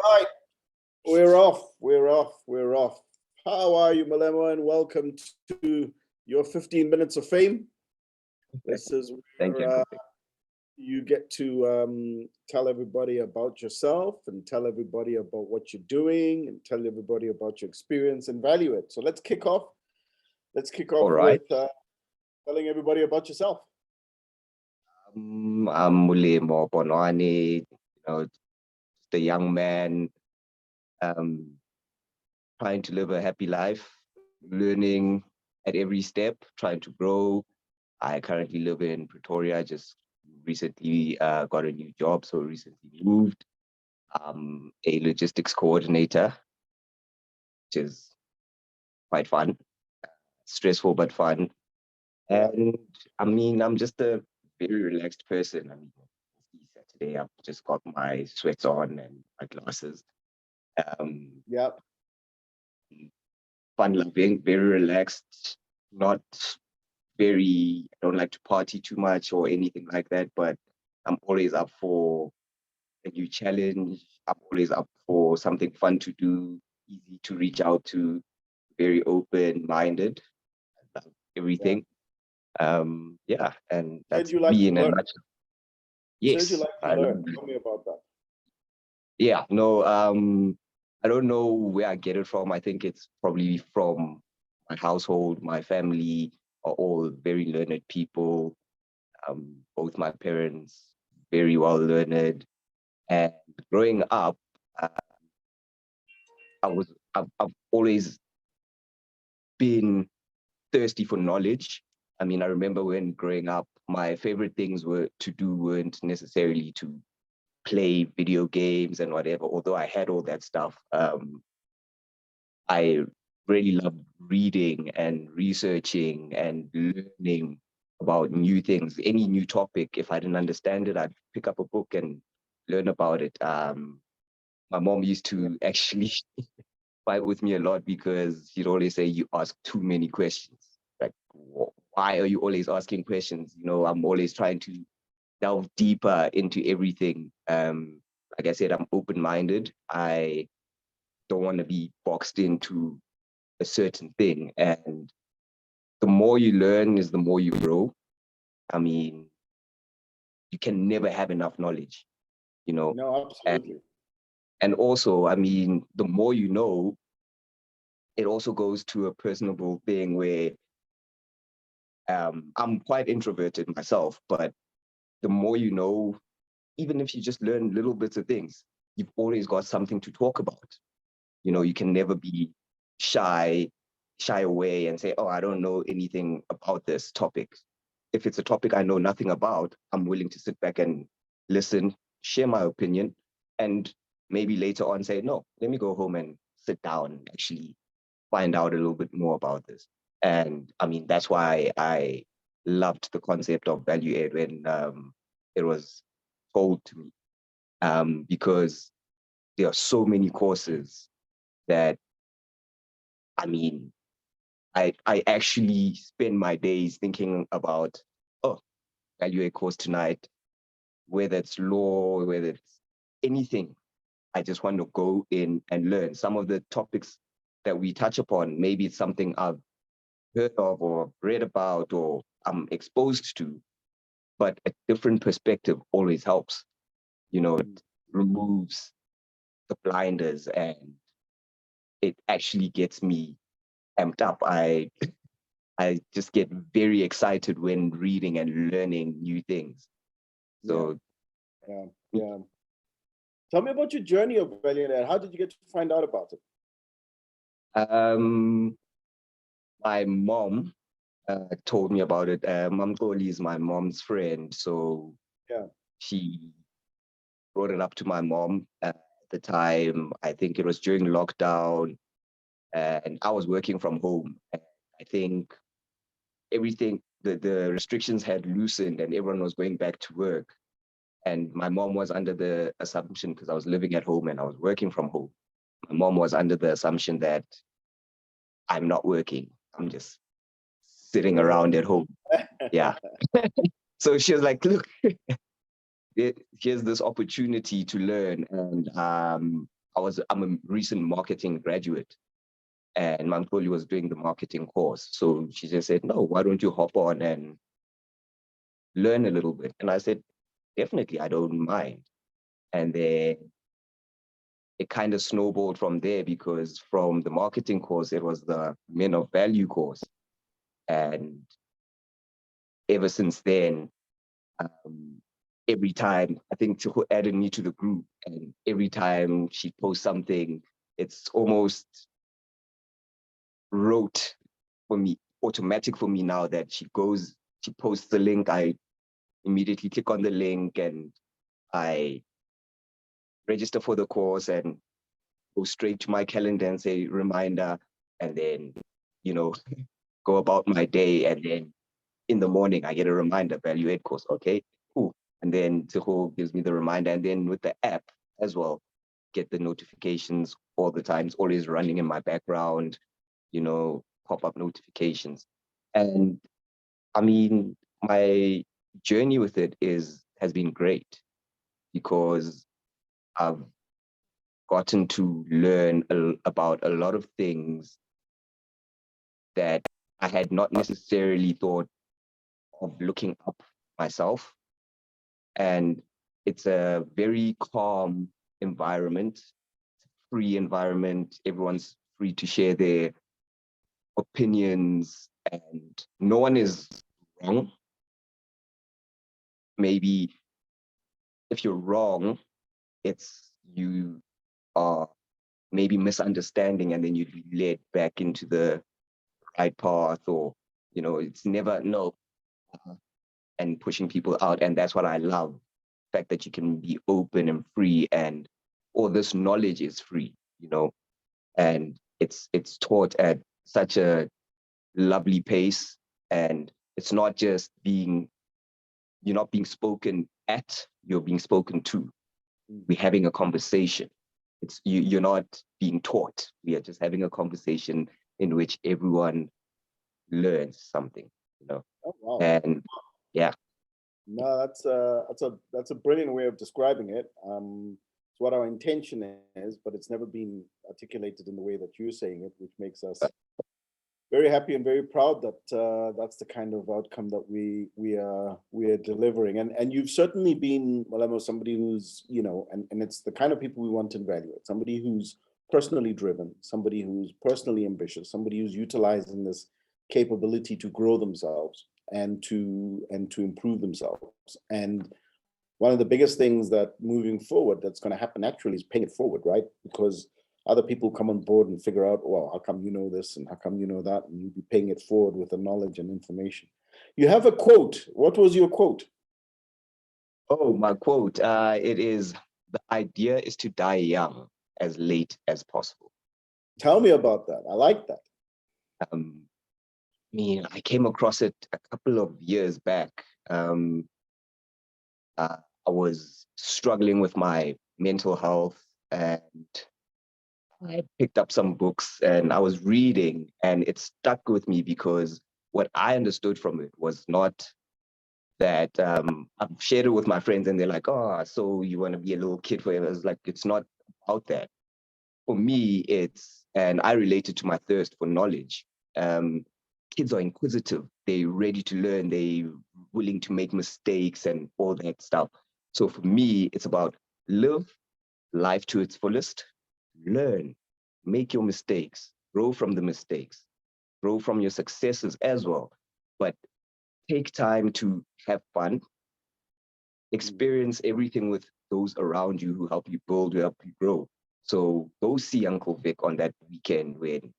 Right, we're off. We're off. We're off. How are you, Molemo? And welcome to your 15 minutes of fame. This is Thank you. where you get to tell everybody about yourself and tell everybody about what you're doing and tell everybody about your experience and value it. So let's kick off. Let's kick off All right. with telling everybody about yourself. I'm Molemo, Ponoane, just a young man trying to live a happy life, learning at every step, trying to grow. I currently live in Pretoria, just recently got a new job, so recently moved. I'm a logistics coordinator, which is quite fun, stressful but fun. And I'm just a very relaxed person. Saturday, I've just got my sweats on and my glasses. Yep. Fun loving, very relaxed, not very, I don't like to party too much or anything like that, but I'm always up for a new challenge. I'm always up for something fun to do, easy to reach out to, very open-minded, I love everything. Yeah, and that's Said you like me to in a learn. nutshell. Said you Yes, like to I love learn. it. Tell me about that. Yeah, no, I don't know where I get it from. I think it's probably from my household. My family are all very learned people. Both my parents very well learned, and growing up, uh, I've always been thirsty for knowledge. I mean, I remember when growing up, my favorite things were to do weren't necessarily to play video games and whatever, although I had all that stuff. I really love reading and researching and learning about new things, any new topic. If I didn't understand it, I'd pick up a book and learn about it. My mom used to actually fight with me a lot because she'd always say, you ask too many questions. Like, why are you always asking questions? I'm always trying to delve deeper into everything. Like I said, I'm open-minded. I don't want to be boxed into a certain thing. And the more you learn is the more you grow. I mean, you can never have enough knowledge, No, absolutely. And also, I mean, the more you know, it also goes to a personable thing where I'm quite introverted myself, but the more you know, even if you just learn little bits of things, you've always got something to talk about. You can never be shy away and say, oh, I don't know anything about this topic. If it's a topic I know nothing about, I'm willing to sit back and listen, share my opinion, and maybe later on say, no, let me go home and sit down and actually find out a little bit more about this. And I mean, that's why I loved the concept of value add when it was told to me, because there are so many courses that, I mean, I actually spend my days thinking about, oh, value a course tonight, whether it's law, whether it's anything. I just want to go in and learn some of the topics that we touch upon. Maybe it's something I've heard of or read about or I'm exposed to, but a different perspective always helps. It removes the blinders and it actually gets me amped up. I just get very excited when reading and learning new things. So yeah. Tell me about your journey of value add. How did you get to find out about it? My mom told me about it. Mom Goli is my mom's friend, so she brought it up to my mom at the time. I think it was during lockdown, and I was working from home. And I think everything, the restrictions had loosened and everyone was going back to work. And my mom was under the assumption, because I was living at home and I was working from home, my mom was under the assumption that I'm not working. I'm just sitting around at home. Yeah. So she was like, look, here's this opportunity to learn. And I'm a recent marketing graduate, and my employee was doing the marketing course. So she just said, no, why don't you hop on and learn a little bit? And I said, definitely, I don't mind. And then it kind of snowballed from there, because from the marketing course, it was the Men of Value course. And ever since then, every time, I think Tihu added me to the group, and every time she posts something, it's almost wrote for me, automatic for me now, that she posts the link, I immediately click on the link and I register for the course and go straight to my calendar and say reminder, and then, go about my day. And then in the morning, I get a reminder, value add course. Okay, cool. And then Tiho gives me the reminder. And then with the app as well, get the notifications all the time. It's always running in my background, pop-up notifications. And I mean, my journey with it has been great, because I've gotten to learn about a lot of things that I had not necessarily thought of looking up myself. And it's a very calm environment, free environment. Everyone's free to share their opinions, and no one is wrong. Maybe if you're wrong, it's you are maybe misunderstanding, and then you'd be led back into the right path, or it's never no, and pushing people out. And that's what I love, the fact that you can be open and free, and all this knowledge is free, and it's taught at such a lovely pace. And it's not just you're not being spoken at, you're being spoken to. We're having a conversation. You're not being taught. We are just having a conversation in which everyone learns something, Oh, wow. And yeah. No, that's a brilliant way of describing it. It's what our intention is, but it's never been articulated in the way that you're saying it, which makes us very happy and very proud that that's the kind of outcome that we are delivering. And you've certainly been, Molemo, somebody who's, and it's the kind of people we want to evaluate, somebody who's personally driven, somebody who's personally ambitious, somebody who's utilizing this capability to grow themselves and to improve themselves. And one of the biggest things that moving forward that's going to happen naturally is paying it forward, right? Because other people come on board and figure out, well, how come you know this and how come you know that? And you'll be paying it forward with the knowledge and information. You have a quote. What was your quote? Oh, my quote. It is, the idea is to die young as late as possible. Tell me about that. I like that. I came across it a couple of years back. I was struggling with my mental health, and I picked up some books and I was reading, and it stuck with me, because what I understood from it was not that I've shared it with my friends and they're like, oh, so you want to be a little kid forever. It's like, it's not about that. For me, and I related to my thirst for knowledge. Kids are inquisitive. They're ready to learn. They're willing to make mistakes and all that stuff. So for me, it's about live life to its fullest, learn, make your mistakes, grow from the mistakes, grow from your successes as well. But take time to have fun, experience everything with those around you who help you build, who help you grow. So go see Uncle Vic on that weekend when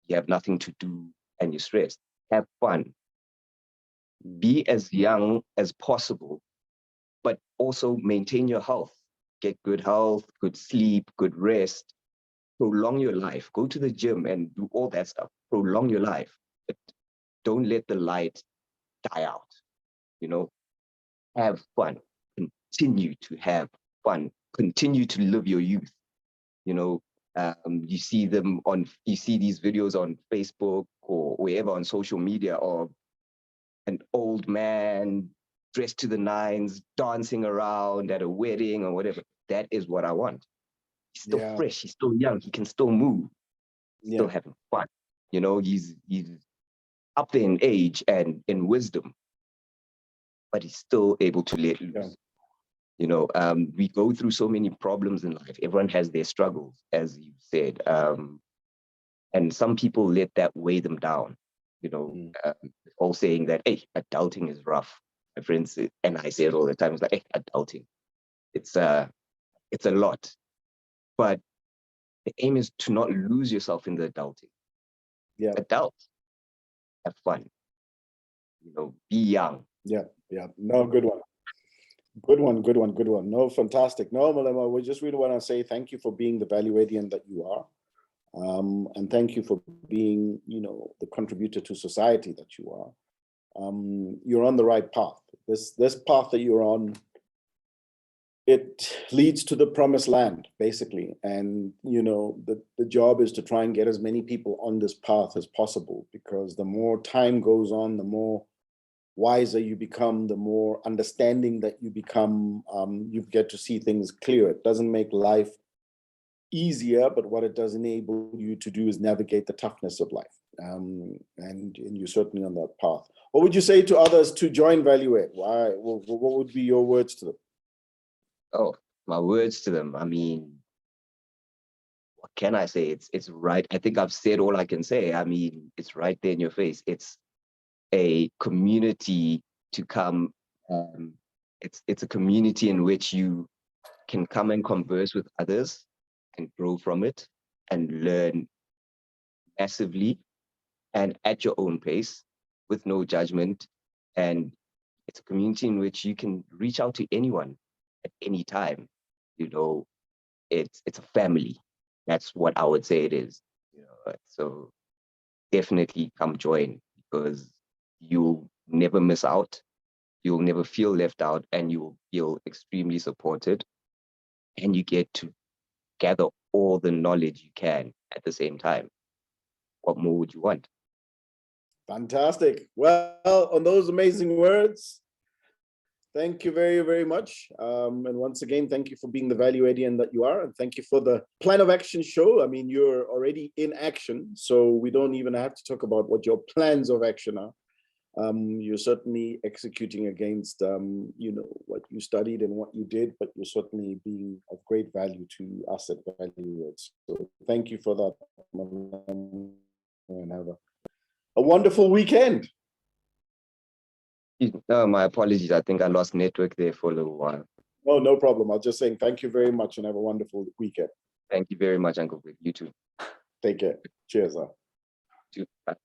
you have nothing to do and you're stressed. Have fun. Be as young as possible, but also maintain your health. Get good health, good sleep, good rest. Prolong your life. Go to the gym and do all that stuff. Prolong your life. But don't let the light die out. Have fun. Continue to have fun. Continue to live your youth. You see these videos on Facebook or wherever on social media of an old man dressed to the nines, dancing around at a wedding or whatever. That is what I want. He's still Yeah. fresh, he's still young, he can still move, still Yeah. having fun. You know, he's up there in age and in wisdom, but he's still able to let loose. Yeah. You know, we go through so many problems in life. Everyone has their struggles, as you said. And some people let that weigh them down. You know, all saying that, hey, adulting is rough. My friends, and I say it all the time, it's like, hey, adulting, it's a lot. But the aim is to not lose yourself in the adulting. Yeah. Adult, have fun. You know, be young. Yeah. Yeah. No, good one. Good one, good one, good one. No, fantastic. No, Molemo, we just really want to say thank you for being the value edian that you are. And thank you for being, you know, the contributor to society that you are. You're on the right path. This path that you're on, it leads to the promised land, basically. And, you know, the job is to try and get as many people on this path as possible, because the more time goes on, the more wiser you become, the more understanding that you become, you get to see things clear. It doesn't make life easier, but what it does enable you to do is navigate the toughness of life. And you're certainly on that path. What would you say to others to join ValueAid? Why? What would be your words to them? Oh, my words to them. I mean, what can I say? It's right. I think I've said all I can say. I mean, it's right there in your face. It's a community to come. It's a community in which you can come and converse with others and grow from it and learn massively and at your own pace with no judgment. And it's a community in which you can reach out to anyone at any time. You know, it's a family. That's what I would say it is. You know, so definitely come join, because you'll never miss out. You'll never feel left out, and you will feel extremely supported. And you get to gather all the knowledge you can at the same time. What more would you want? Fantastic. Well, on those amazing words, thank you very, very much. And once again, thank you for being the value edian that you are. And thank you for the plan of action show. I mean, you're already in action, so we don't even have to talk about what your plans of action are. You're certainly executing against, you know, what you studied and what you did, but you're certainly being of great value to us at ValueAid. So thank you for that, and have a wonderful weekend. No, my apologies. I think I lost network there for a little while. Oh, no problem. I was just saying thank you very much and have a wonderful weekend. Thank you very much, Uncle Vic. You too. Take care. Cheers. Bye.